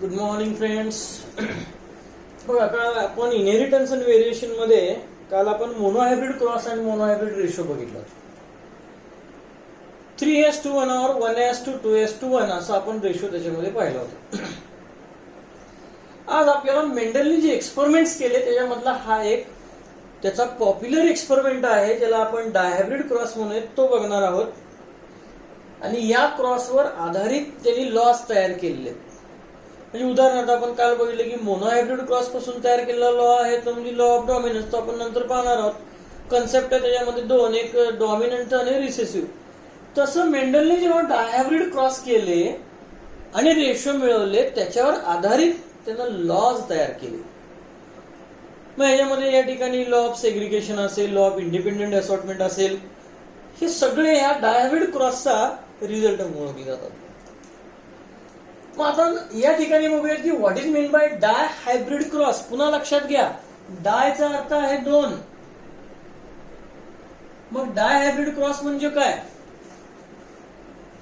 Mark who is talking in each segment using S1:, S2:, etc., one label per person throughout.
S1: Good morning friends. बघा, काल आपण इनहेरिटन्स अँड व्हेरिएशन मध्ये काल आपण मोनोहायब्रिड क्रॉस आणि मोनोहायब्रिड रेशो बघितला. 3:1 और 1:2:1 असं आपण रेशो त्याच्यामध्ये पाहिलं होतं. आज आपल्याला मेंडलनी जे एक्सपेरिमेंट्स केले त्याच्यामधला हा एक त्याचा पॉप्युलर एक्सपेरिमेंट आहे, ज्याला आपण डायहायब्रिड क्रॉस म्हणून तो बघणार आहोत. आणि या क्रॉसवर आधारित त्यांनी लॉस तयार केलेले. म्हणजे उदाहरणार्थ आपण काल बघितलं की मोनोहायब्रिड क्रॉस पासून तयार केलेला लॉ आहे तो म्हणजे लॉ ऑफ डॉमिनन्स, तो आपण नंतर पाहणार आहोत. कन्सेप्ट आहे त्याच्यामध्ये दोन, एक डॉमिनंट आणि रिसेसिव्ह. तसं मेंडलने जेव्हा डायहायब्रिड क्रॉस केले आणि रेशो मिळवले त्याच्यावर आधारित त्यानं लॉज तयार केले. मग याच्यामध्ये या ठिकाणी लॉ ऑफ सेग्रिगेशन असेल, लॉ ऑफ इंडिपेंडेंट असॉर्टमेंट असेल, हे सगळे या डायहायब्रिड क्रॉसचा रिझल्ट म्हणून जातात. मग आता या ठिकाणी बघूया की what is mean by dihybrid cross. पुन्हा लक्षात घ्या, डायचा अर्थ आहे दोन. मग डायहायब्रिड क्रॉस म्हणजे काय?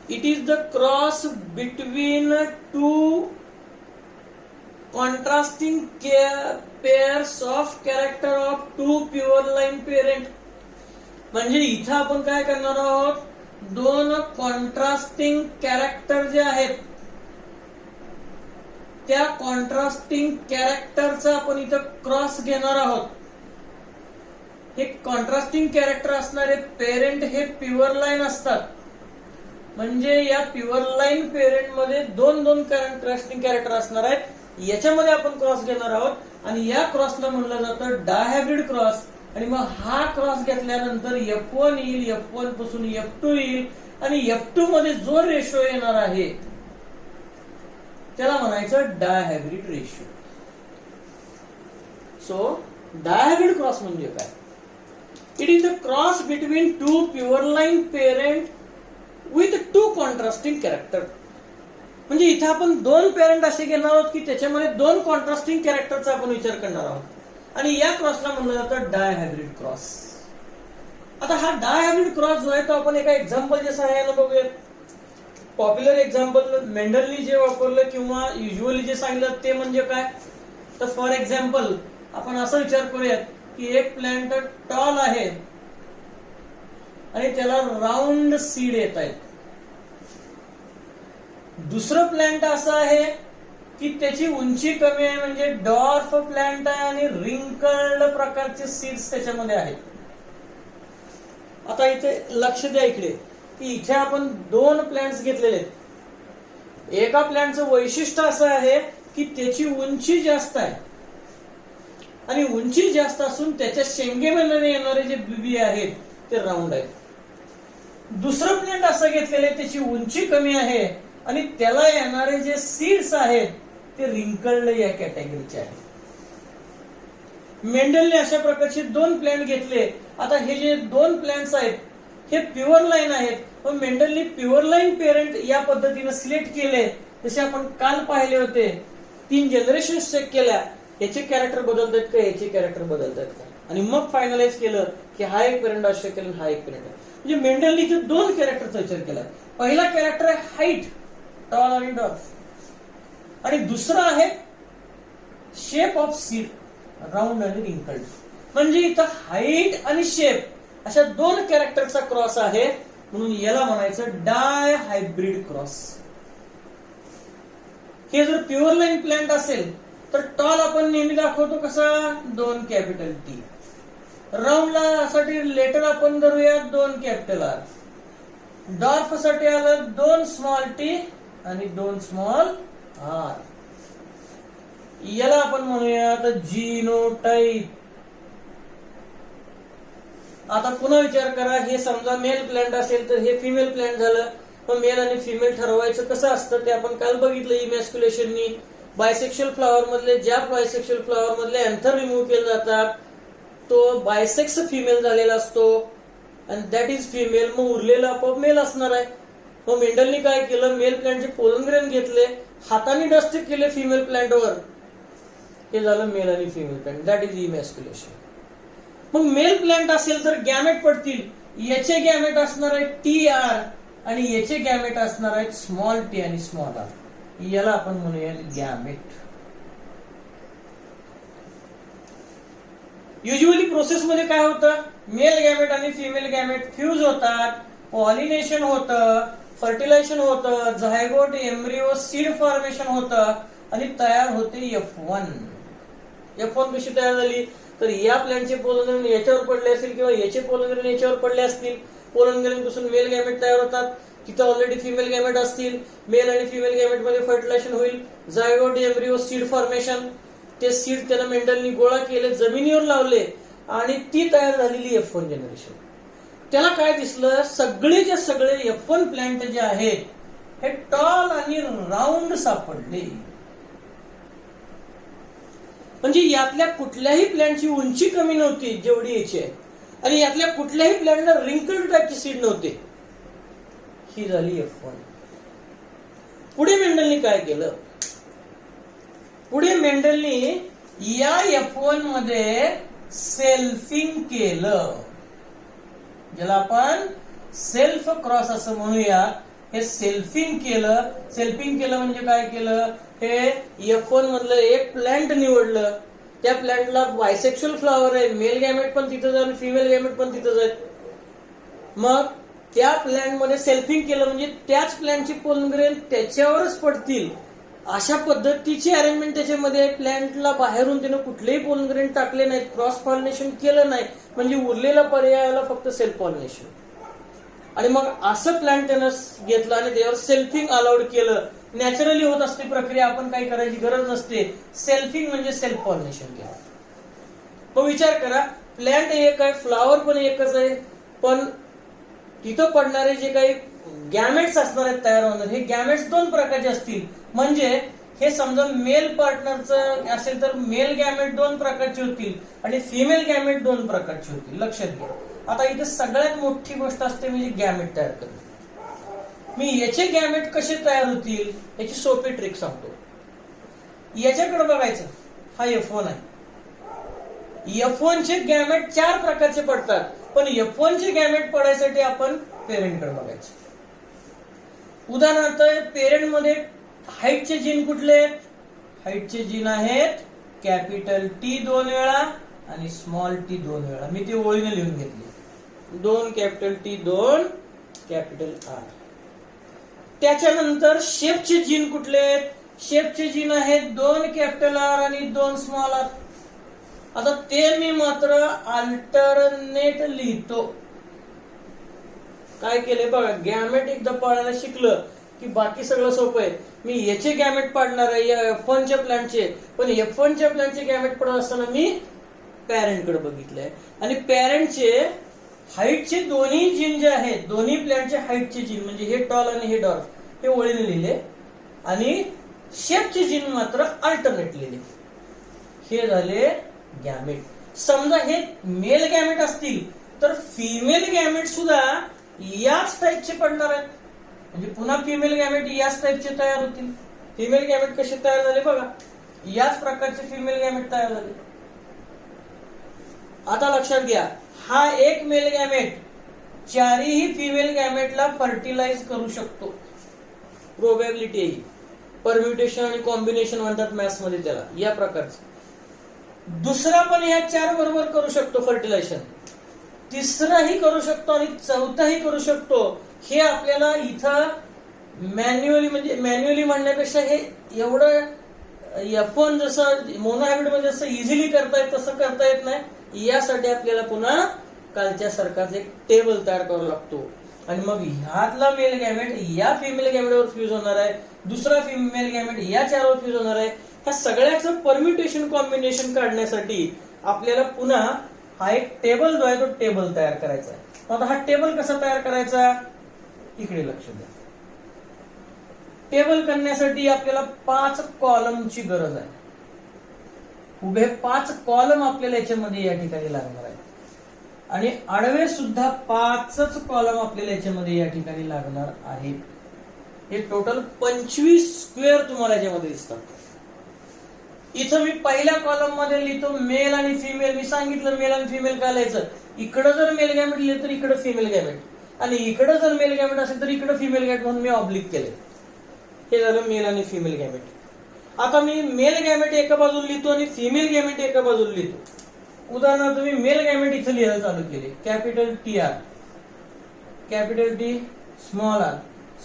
S1: It is the cross between two contrasting pairs of character of two pure line parent. म्हणजे इथं आपण काय करणार आहोत, दोन कॉन्ट्रास्टिंग कॅरेक्टर जे आहेत त्या कॉन्ट्रास्टिंग कॅरेक्टरचा आपण इथं क्रॉस घेणार आहोत. हे कॉन्ट्रास्टिंग कॅरेक्टर असणारे पेरेंट हे प्युअर लाईन असतात. म्हणजे या प्युअर लाईन पेरेंट मध्ये दोन दोन कॉन्ट्रास्टिंग कॅरेक्टर असणार आहेत. याच्यामध्ये आपण क्रॉस घेणार आहोत आणि या क्रॉसला म्हणलं जातं डायहायब्रिड क्रॉस. आणि मग हा क्रॉस घेतल्यानंतर F1 येईल, F1 पासून F2 येईल आणि F2 मध्ये जो रेशो येणार आहे त्याला म्हणायचं डायहायब्रिड रेशो. सो डायहायब्रिड क्रॉस म्हणजे काय? It is the cross between to pure line parent with to contrasting character. म्हणजे इथे आपण दोन पेरेंट असे घेणार आहोत की त्याच्यामध्ये दोन कॉन्ट्रास्टिंग कॅरेक्टरचा आपण विचार करणार आहोत आणि या क्रॉसला म्हणलं जातं डायहायब्रिड क्रॉस. आता हा डायहायब्रिड क्रॉस जो आहे तो आपण एका एक्झाम्पलच्या सहाय्याने बघूयात. पॉप्युलर एक्झाम्पल मेंडलनी जे वापरलं किंवा युजली जे सांगितलं ते म्हणजे काय? तर फॉर एक्झाम्पल आपण असा विचार करूयात की एक प्लांट टॉल आहे आणि त्याला राऊंड सीड येत आहेत. दुसरं प्लांट असं आहे की त्याची उंची कमी आहे, म्हणजे डॉर्फ प्लांट आहे आणि रिंकल्ड प्रकारचे सीड्स त्याच्यामध्ये आहेत. आता इथे लक्ष द्या इकडे की इथे आपण दोन प्लांट्स घेतलेले आहेत. एका प्लांटचं वैशिष्ट्य असं आहे की त्याची उंची जास्त आहे आणि उंची जास्त असून त्याच्या शेंगेमध्ये येणारे जे बी आहेत ते राऊंड आहेत. दुसरं प्लांट असं घेतलेलं आहे त्याची उंची कमी आहे आणि त्याला येणारे जे सीड्स आहेत ते रिंकल्ड या कॅटेगरीचे आहेत. मेंडलने अशा प्रकारचे दोन प्लांट घेतले. आता हे जे दोन प्लांट्स आहेत हे प्युअर लाईन आहेत, पण मेंडलने प्युअर लाईन पेरेंट या पद्धतीने सिलेक्ट केले. जसे आपण काल पाहिले होते, 3 जनरेशन चेक केल्या, याचे कॅरेक्टर बदलतात का, याचे कॅरेक्टर बदलतात का, आणि मग फायनलाइज केलं की हा एक पेरेंट असू शकेल हा एक पेरेंट आहे. म्हणजे मेंडलने इथे दोन कॅरेक्टरचा विचार केला. पहिला कॅरेक्टर आहे हाईट, टॉल आणि डॉर्फ, आणि दुसरा आहे शेप ऑफ सीड, राऊंड आणि रिंकल्ड. म्हणजे इथं हाईट आणि शेप अशा दोन कॅरेक्टरचा क्रॉस आहे, म्हणून याला म्हणायचं डायहायब्रिड क्रॉस. हे जर प्युअर लाईन प्लांट असेल तर टॉल आपण नेहमी दाखवतो कसा, 2 कॅपिटल टी. राऊंडला साठी लेटर आपण धरूया 2 कॅपिटल आर. डॉर्फ साठी आलं 2 स्मॉल टी आणि 2 स्मॉल आर. याला आपण म्हणूया जीनोटाइप. आता पुन्हा विचार करा, हे समजा मेल प्लांट असेल तर हे फिमेल प्लांट झालं. मग मेल आणि फिमेल ठरवायचं कसं असतं ते आपण काल बघितलं इमॅस्क्युलेशननी. बायसेक्शुअल फ्लॉवर मधले ज्या बायसेक्शुअल फ्लॉवर मधले अँथर रिमूव्ह केले जातात तो बायसेक्स फिमेल झालेला असतो आणि दॅट इज फिमेल. मग उरलेला आपोआप मेल असणार आहे. मग मेंडलनी काय केलं, मेल प्लांटचे पोलन ग्रेन घेतले, हाताने डस्ट केले फिमेल प्लांटवर, हे झालं मेल आणि female plant. That is emasculation. मग मेल प्लांट असेल तर गॅमेट पडतील. याचे गॅमेट असणार आहे टी आर आणि याचे गॅमेट असणार आहेत स्मॉल टी आणि स्मॉल आर. याला आपण म्हणूया गॅमेट. युजली प्रोसेसमध्ये काय होतं, मेल गॅमेट आणि फिमेल गॅमेट फ्यूज होतात, पॉलिनेशन होतं, फर्टिलायझेशन होतं, झायगोट एम्ब्रिओ सीड फॉर्मेशन होतं आणि तयार होते F1. F1 कशी तयार झाली, तर या प्लॅन्टचे पोलन ग्रेन याच्यावर पडले असतील किंवा याचे पोलन ग्रेन याच्यावर पडले असतील. पोलन ग्रेन पासून मेल गॅमेट तयार होतात, तिथं ऑलरेडी फिमेल गॅमेट असतील, मेल आणि फिमेल गॅमेट मध्ये फर्टिलायझेशन होईल, झायगोट एम्ब्रिओ सीड फॉर्मेशन, ते सीड त्याला मेंडलनी गोळा केले, जमिनीवर लावले आणि ती तयार झालेली F1 जनरेशन. त्याला काय दिसलं, सगळेचे सगळे F1 प्लांट जे आहेत हे टॉल आणि राऊंड सापडले. म्हणजे यातल्या कुठल्याही प्लांटची उंची कमी नव्हती जेवढी याची आहे, आणि यातल्या कुठल्याही प्लांटला रिंकल्ड टाईपचे सीड नव्हते. ही झाली F1. पुढे मेंडलनी काय केलं, पुढे मेंडलनी या F1 मध्ये सेल्फिंग केलं, ज्याला आपण सेल्फ क्रॉस असं म्हणूया. हे सेल्फिंग केलं. सेल्फिंग केलं म्हणजे काय केलं, हे F1 मधलं एक प्लांट निवडलं, त्या प्लांटला बायसेक्शुअल फ्लॉवर आहे, मेल गॅमेट पण तिथंच आहे, फिमेल गॅमेट पण तिथंच आहे. मग त्या प्लांट मध्ये सेल्फिंग केलं म्हणजे त्याच प्लांटची पोलन ग्रेन त्याच्यावरच पडतील अशा पद्धतीची अरेंजमेंट त्याच्यामध्ये आहे. प्लांटला बाहेरून त्यानं कुठलेही पोलन ग्रेन टाकले नाहीत, क्रॉस पॉलिनेशन केलं नाही, म्हणजे उरलेला पर्यायाला फक्त सेल्फ पॉलिनेशन. आणि मग असं प्लांट त्यानं घेतलं आणि त्यावर सेल्फिंग अलाउड केलं. नॅचरली होत असते प्रक्रिया, आपण काही करायची गरज नसते. सेल्फिंग म्हणजे सेल्फ पॉलिनेशन केलं. मग विचार करा, प्लांट एक आहे, फ्लॉवर पण एकच आहे, पण तिथं पडणारे जे काही गॅमेट्स असणार आहेत तयार होणार, हे गॅमेट्स दोन प्रकारचे असतील. म्हणजे हे समजा मेल पार्टनरचं असेल तर मेल गॅमेट दोन प्रकारचे होतील आणि फिमेल गॅमेट दोन प्रकारचे होतील. लक्षात घ्या. आता इथे सगळ्यात मोठी गोष्ट असते म्हणजे गॅमेट तयार करणे. मी याचे गॅमेट कसे तयार होतील याची सोपी ट्रिक सांगतो. याच्याकडे बघायचं, हा F1 आहे. F1 चे गॅमेट चार प्रकारचे पडतात, पण F1 चे गॅमेट पडायसाठी आपण पेरेंटकडे बघायचं. उदाहरणार्थ पेरेंट मध्ये हाईटचे जीन कुठले, हाईटचे जीन आहेत कॅपिटल T 2 वेळा आणि स्मॉल t 2 वेळा. मी ते ओळीने लिहून घेतले, 2 कॅपिटल T 2 कॅपिटल R. त्याच्यानंतर शेपचे जीन कुठले, शेपचे जीन आहेत 2 कॅपिटल R आणि 2 स्मॉल r. आता ते मी मात्र अल्टरनेट लिहितो. काय केले बघा, गॅमेट एकदा पाडायला शिकलं की बाकी सगळं सोपं आहे. मी याचे गॅमेट पाडणार आहे या F1 च्या प्लांटचे, पण F1 च्या प्लांटचे गॅमेट पडत असताना मी पॅरेंटकडे बघितलंय आणि पॅरेंटचे हाईटचे दोन्ही जीन जे आहेत, दोन्ही प्लांटचे हाईटचे जीन म्हणजे हे टॉल आणि हे डॉर्फ, हे ओळीने लिहिले आणि शेपचे जीन मात्र अल्टरनेट लिहिले. हे झाले गॅमेट. समजा हे मेल गॅमेट असतील तर फिमेल गॅमेट सुद्धा याच टाईपचे पडणार आहेत, म्हणजे पुन्हा फिमेल गॅमेट याच टाईपचे तयार होतील. फिमेल गॅमेट कसे तयार झाले बघा, याच प्रकारचे फिमेल गॅमेट तयार झाले. आता लक्षात घ्या, हा एक मेल गॅमेट चारही फिमेल गॅमेटला फर्टिलाइज करू शकतो. प्रोबॅबिलिटी आहे, परम्युटेशन आणि कॉम्बिनेशन म्हणतात मॅथ्स मध्ये त्याला, या प्रकारचं. दुसरा पण या 4 बरोबर करू शकतो फर्टिलायझेशन, तिसराही करू शकतो आणि चौथाही करू शकतो. हे आपल्याला इथं मॅन्युअली, म्हणजे मॅन्युअली म्हणण्यापेक्षा हे एवढं F1 जसं मोनोहायब्रिड मध्ये जसं इझिली करता येत तसं करता येत नाही. यासाठी आपल्याला पुन्हा कालच्या सारखाच एक टेबल तयार करावा लागतो आणि मग ह्यातला मेल गॅमेट या फिमेल गॅमेटवर फ्यूज होणार आहे, दुसरा फिमेल गॅमेट या 4वर फ्यूज होणार आहे. ह्या सगळ्याचं परम्युटेशन कॉम्बिनेशन काढण्यासाठी आपल्याला पुन्हा हा एक टेबल जो आहे तो टेबल तयार करायचा आहे. आता हा टेबल कसा तयार करायचा, इकडे लक्ष द्या. टेबल करण्यासाठी आपल्याला 5 कॉलमची गरज आहे. उभे 5 कॉलम आपल्याला याच्यामध्ये या ठिकाणी लागणार आहे आणि आडवे सुद्धा 5च कॉलम आपल्याला याच्यामध्ये या ठिकाणी लागणार आहेत. हे टोटल 25 स्क्वेअर तुम्हाला याच्यामध्ये दिसतात. इथं मी पहिल्या कॉलम मध्ये लिहितो मेल आणि फिमेल. मी सांगितलं मेल आणि फिमेल काय लिहायचं, इकडं जर मेल गॅमेट लिहिलं तर इकडं फिमेल गॅमेट आणि इकडं जर मेल गॅमेट असेल तर इकडं फिमेल गॅमेट म्हणून मी ऑब्लिक केले. हे झालं मेल आणि फिमेल गॅमेट. आता मी मेल गॅमेट एका बाजूला लिहितो आणि फिमेल गॅमेट एका बाजूला लिहितो. उदाहरणार्थ मी मेल गॅमेट इथं लिहायला चालू केले, capital T R, capital T small R,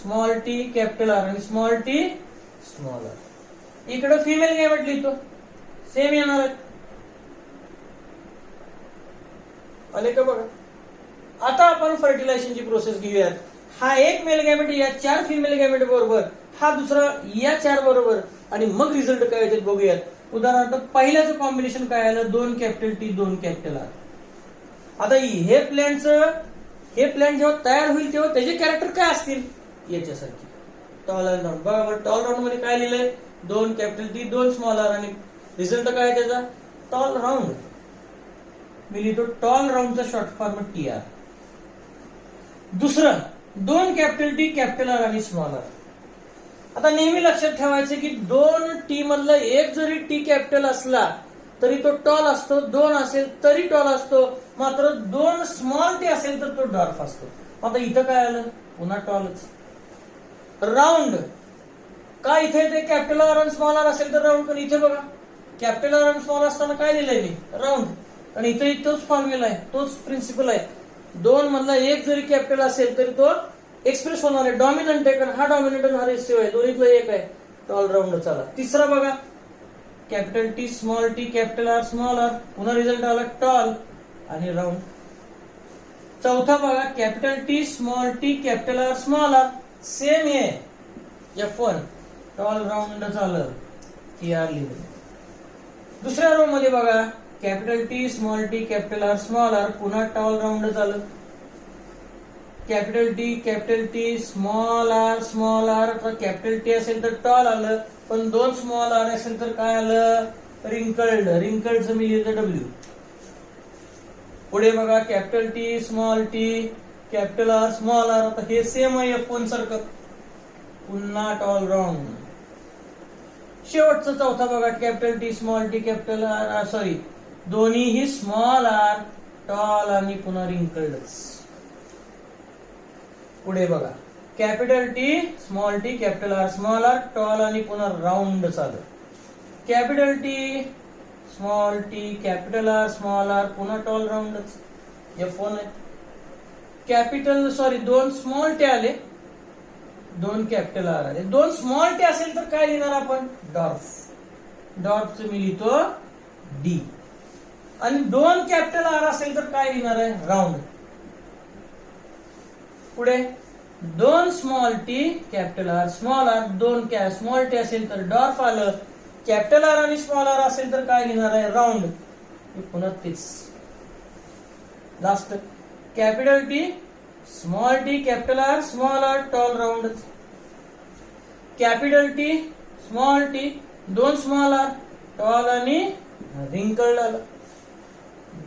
S1: small T capital R आणि स्मॉल टी स्मॉल आर. इकडे फिमेल गॅमेट लिहितो, सेम येणार आहे. आले का बघा. आता आपण फर्टिलायझेशनची प्रोसेस घेऊयात. हा एक मेल गॅमेट या 4 फिमेल गॅमेट बरोबर, हा दुसरा या 4 बरोबर, आणि मग रिझल्ट काय येतात बघूयात. उदाहरणार्थ पहिल्याचं कॉम्बिनेशन काय आलं, 2 कॅपिटल टी 2 कॅपिटल आर. आता हे प्लॅंट जेव्हा तयार होईल तेव्हा त्याचे कॅरेक्टर काय असतील, याच्यासारखे टॉल अँड राऊंड. बघा टॉल राऊंड मध्ये काय लिहिलंय, 2 कॅपिटल टी 2 स्मॉल आर, आणि रिझल्ट काय त्याचा टॉल राऊंड. मी लिहितो टॉल राऊंडचा शॉर्ट फॉर्म टी आर. दुसरं 2 कॅपिटल टी कॅपिटल आर आणि स्मॉल आर. आता नेहमी लक्षात ठेवायचं की 2 टी मधला एक जरी टी कॅपिटल असला तरी तो टॉल असतो, 2 असेल तरी टॉल असतो, मात्र 2 स्मॉल टी असेल तर तो डॉर्फ असतो. आता इथं काय आलं, पुन्हा टॉलच. राऊंड का इथे ते कॅपिटल आर आणि स्मॉल आर असेल तर राऊंड, पण इथे बघा कॅपिटल आर आणि स्मॉल असताना काय लिहिलंय मी, राऊंड. आणि इथे तोच फॉर्म्युला आहे, तोच प्रिन्सिपल आहे. 2 मधला एक जरी कॅपिटल असेल तरी तो एक्सप्रेस होणार आहे. डॉमिनंट आहे, कारण हा डॉमिनंट आणि हा रिसिव्ह आहे, दोन्हीतलं एक आहे, टॉल राऊंड. चला तिसरा बघा, capital T small T capital R small R, पुन्हा रिझल्ट आला टॉल आणि राऊंड. चौथा बघा, capital T small T capital R small R, same आहे F1, टॉल राऊंड झालं, टी आर लिहिलं. दुसऱ्या रो मध्ये बघा, capital T small T capital R small R, पुन्हा टॉल राऊंड झालं. कॅपिटल टी स्मॉल आर, तर कॅपिटल टी असेल तर टॉल आलं, पण 2 स्मॉल आर असेल तर काय आलं, रिंकल्ड. रिंकल्डचं मी लिहिलं डब्ल्यू. पुढे बघा, capital T small T capital R small R, आता हे सेम आहे F1 सारखं, पुन्हा टॉल राऊंड. शेवटचा चौथा बघा, capital T small T capital R, sorry दोन्हीही स्मॉल आर, टॉल आणि पुन्हा रिंकल्डच. पुढे बघा, capital T small T capital R small R, tall आणि पुन्हा राऊंड चालू. Capital T small T capital R small R, पुन्हा टॉल राऊंडच, F1 आहे. दोन स्मॉल टी आले, 2 कॅपिटल आर आले. 2 स्मॉल टी असेल तर काय लिहिणार आपण, डॉर्फ. डॉर्फचं मी लिहितो डी. आणि 2 कॅपिटल आर असेल तर काय लिहिणार आहे, राऊंड. पुढे 2 small T capital R small R, 2 small T असेल तर डॉर्फ आलं. कॅपिटल आर आणि स्मॉल आर असेल तर काय लिहिणार आहे, राऊंड. पुन्हा तेच last, capital T small T capital R small R, tall round. Capital T small T 2 small R, tall आणि रिंकल्ड आलं.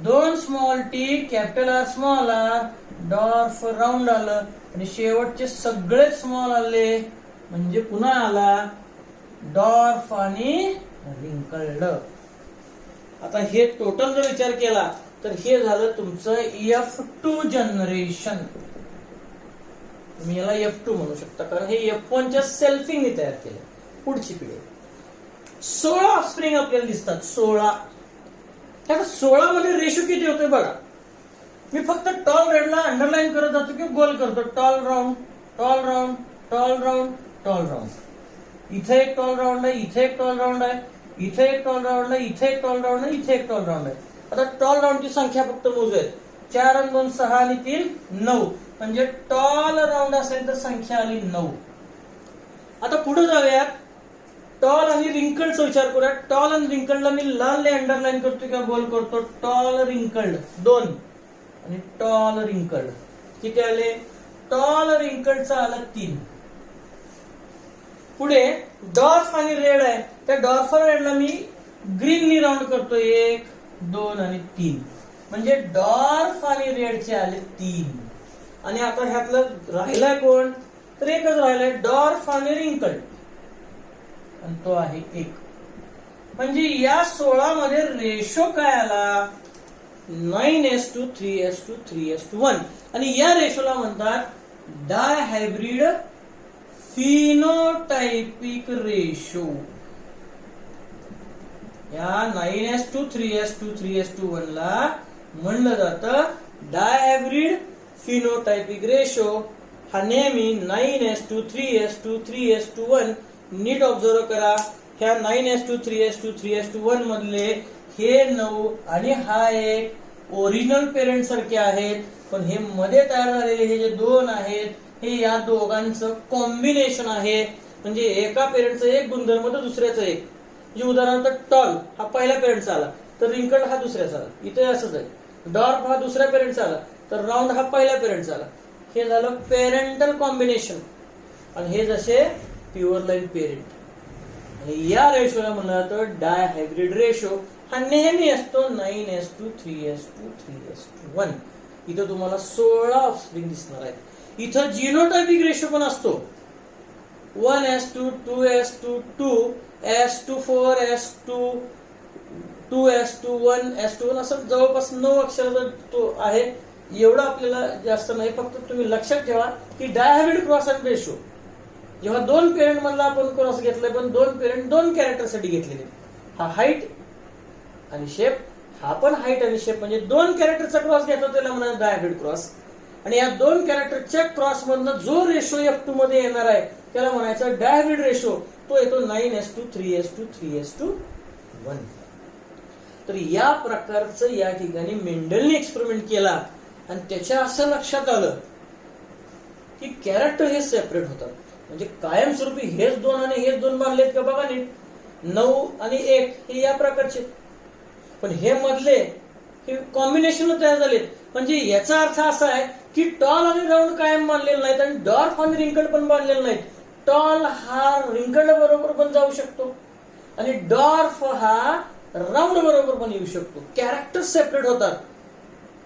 S1: 2 small T capital R small R, dwarf round आलं. आणि शेवटचे सगळे स्मॉल आले म्हणजे पुन्हा आला डॉर्फ आणि रिंकल्ड. आता हे टोटल जर विचार केला तर हे झालं तुमचं F2 जनरेशन. तुम्ही याला F2 म्हणू शकता, कारण हे F1च्या सेल्फिंगने तयार केलं. पुढची पिढी 16 ऑफस्प्रिंग आपल्याला दिसतात, 16. आता 16 मध्ये रेशो किती होतोय बघा. मी फक्त टॉल रेडला अंडरलाईन करत जातो किंवा गोल करतो, tall round tall round tall round tall round. इथे एक टॉल राऊंड आहे, इथे एक टॉल राऊंड आहे, इथे एक टॉल राऊंड आहे, इथे एक टॉल राऊंड आहे, इथे एक टॉल राऊंड आहे. आता टॉल राऊंडची संख्या फक्त मोजूयात, 4 आणि 2 6 आणि 3 9, म्हणजे टॉल राऊंड असेल तर संख्या आली 9. आता पुढे जाऊयात, टॉल आणि रिंकल्डचा विचार करूया. टॉल आणि रिंकल्डला मी लाल अंडरलाईन करतो किंवा गोल करतो. टॉल रिंकल्ड 2 आणि टॉल रिंकल्ड किती आले, टॉल रिंकल्डचा आला 3. पुढे डॉर्फ आणि रेड आहे, त्या डॉर्फ रेडला मी ग्रीननी राऊंड करतो, 1 2 आणि 3, म्हणजे डॉर्फ आणि रेडचे आले 3. आणि आता ह्यातलं राहिलाय कोण, तर एकच राहिलाय, डॉर्फ आणि रिंकल्ड, आणि तो आहे 1. म्हणजे या 16 मध्ये रेशो काय आला, 9:3:3:1. आणि या रेशोला म्हणतात डायहायब्रिड फिनोटायपिक रेशो या 9:3:3:1 ला म्हणलं जातं डायहायब्रिड फिनोटायपिक रेशो. हा नेहमी 9:3:3:1 नीट ऑब्झर्व करा. ह्या 9:3:3:1 मधले हे 9 आणि हा एक ओरिजिनल पेरेंट सारखे आहेत, पण हे मध्ये तयार झालेले हे जे दोन आहेत हे या दोघांचं कॉम्बिनेशन आहे. म्हणजे एका पेरेंटचं एक गुणधर्म तर दुसऱ्याचं एक. म्हणजे उदाहरणार्थ टॉल हा पहिल्या पेरेंटचा आला तर रिंकल्ड हा दुसऱ्याचा आला. इथे असंच आहे. डॉर्फ हा दुसऱ्या पेरेंटचा आला तर राऊंड हा पहिल्या पेरेंटचा आला. हे झालं पेरेंटल कॉम्बिनेशन. आणि हे जसे प्युअर लाईन पेरेंट. आणि या रेशोला म्हणलं जातं डायहायब्रिड रेशो. हा नेहमी असतो 9:3:3:1. इथं तुम्हाला 16 ऑफस्प्रिंग दिसणार आहेत. इथं जिनोटायपिक रेशो पण असतो 1:2, 2:2, 2:4:2, 2:1, असं जवळपास 9 अक्षराचा तो आहे. एवढं आपल्याला जास्त नाही. फक्त तुम्ही लक्षात ठेवा की डायहायब्रिड क्रॉस अँड रेशो जेव्हा दोन पेरेंट मधला आपण क्रॉस घेतलाय, पण दोन पेरेंट दोन कॅरेक्टर साठी घेतलेले. हा हाईट आणि शेप, हा पण हाईट आणि शेप, म्हणजे दोन कॅरेक्टरचा क्रॉस घेतला त्याला म्हणा डायहायब्रिड क्रॉस. आणि या दोन कॅरेक्टरच्या क्रॉस मधनं जो रेशो F2 मध्ये येणार आहे त्याला म्हणायचं डायहायब्रिड रेशो. तो येतो 9:3:3:1. तर या प्रकारचं या ठिकाणी मेंडलने एक्सपेरिमेंट केला आणि त्याच्या असं लक्षात आलं की कॅरेक्टर हे सेपरेट होतात. म्हणजे कायमस्वरूपी हेच दोन आणि हेच दोन बांधलेत का बघा नीट. 9 आणि 1 हे या प्रकारचे, पण हे मधले हे कॉम्बिनेशन तयार झालेत. म्हणजे याचा अर्थ असा आहे की टॉल आणि राऊंड कायम बांधलेले नाहीत आणि डॉर्फ आणि रिंकल्ड पण बांधलेले नाहीत. टॉल हा रिंकल्ड बरोबर पण जाऊ शकतो आणि डॉर्फ हा राऊंड बरोबर पण येऊ शकतो. कॅरेक्टर सेपरेट होतात.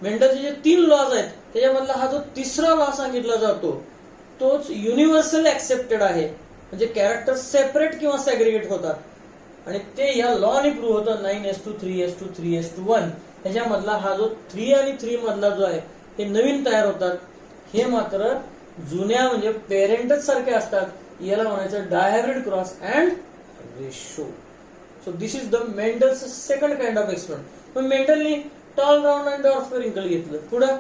S1: मेंडलचे जे 3 लॉज आहेत त्याच्यामधला हा जो तिसरा लॉ सांगितला जातो तोच युनिव्हर्सल ऍक्सेप्टेड आहे. म्हणजे कॅरेक्टर सेपरेट किंवा सॅग्रिगेट होतात आणि ते या लॉने प्रूव्ह होतं 9:3:3:1. ह्याच्यामधला हा जो 3 आणि 3 मधला जो आहे हे नवीन तयार होतात. हे मात्र जुन्या म्हणजे पेरेंटच सारखे असतात. याला म्हणायचं dihybrid cross and ratio. So this is the Mendel's second kind of experiment. पण मेंडलनी tall, round and dwarf wrinkle घेतलं. पुढं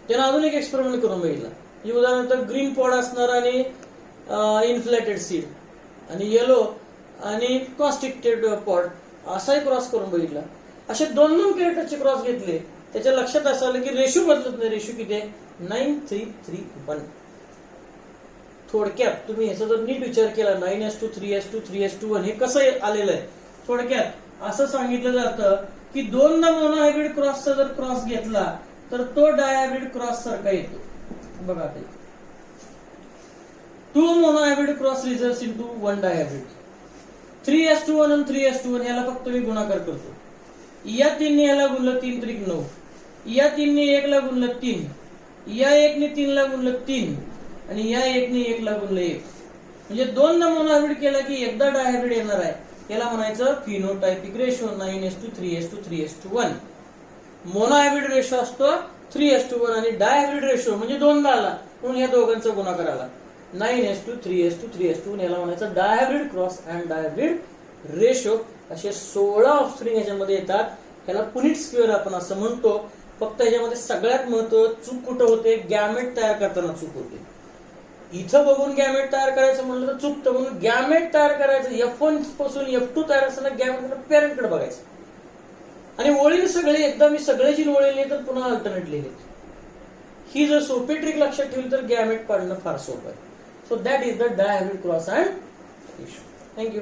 S1: त्यानं अजून एक एक्सपेरिमेंट करून बघितला. उदाहरणार्थ ग्रीन पॉड असणार आणि इन्फ्लेटेड सीड आणि येलो आणि कॉन्स्ट्रिक्टेड पॉड असाही क्रॉस करून बघितला. असे 2 कॅरेक्टरचे क्रॉस घेतले. त्याच्या लक्षात असं आलं की रेशो बदलत नाही. रेशो किती आहे 9:3:3:1. थोडक्यात तुम्ही ह्याचा जर नीट विचार केला 9:3:3:1 हे कसं आलेलं आहे. थोडक्यात असं सांगितलं जातं की 2दा मोनोहायब्रिड क्रॉसचा जर क्रॉस घेतला तर तो डायहायब्रिड क्रॉस सारखा येतो. बघा ते 2 मोनोहायब्रिड क्रॉस रिझल्ट्स इनटू 1 डायहायब्रिड. 3:1 आणि 3:1 याला फक्त मी गुणाकार करतो. या 3 ने याला गुणलं 3 त्रिक 9. या 3 ने 1 ला गुणलं 3. या 1 ने 3 ला गुणलं 3 आणि या 1 ने 1 ला गुणलं 1. म्हणजे 2दा मोनोहायब्रिड केला की एकदा डायहायब्रिड येणार आहे. याला म्हणायचं फिनोटायपिक रेशो 9:3:3:1. मोनोहायब्रिड रेशो असतो 3:1 आणि डायहायब्रिड रेशो म्हणजे 2दा आला म्हणून या दोघांचा गुणाकार आला 9:3:3:1. याला म्हणायचं डायहायब्रिड क्रॉस अँड डायहायब्रिड रेशो. असे 16 ऑफस्प्रिंग ह्याच्यामध्ये येतात. ह्याला पुनिट स्क्वेअर आपण असं म्हणतो. फक्त ह्याच्यामध्ये सगळ्यात महत्त्वाचं चूक कुठं होते, गॅमेट तयार करताना चूक होते. इथं बघून गॅमेट तयार करायचं म्हणलं तर चुकतं. म्हणून गॅमेट तयार करायचं F1 पासून F2 तयार असताना गॅमेट पेरेंटकडे बघायचं आणि ओळी सगळे एकदा मी सगळ्याची ओळी लिहिली तर पुन्हा अल्टरनेट लिहिली. ही जर सोपी ट्रिक लक्षात ठेवली तर गॅमेट काढणं फार सोपं आहे. So that is the dihybrid cross and ratio. Thank you.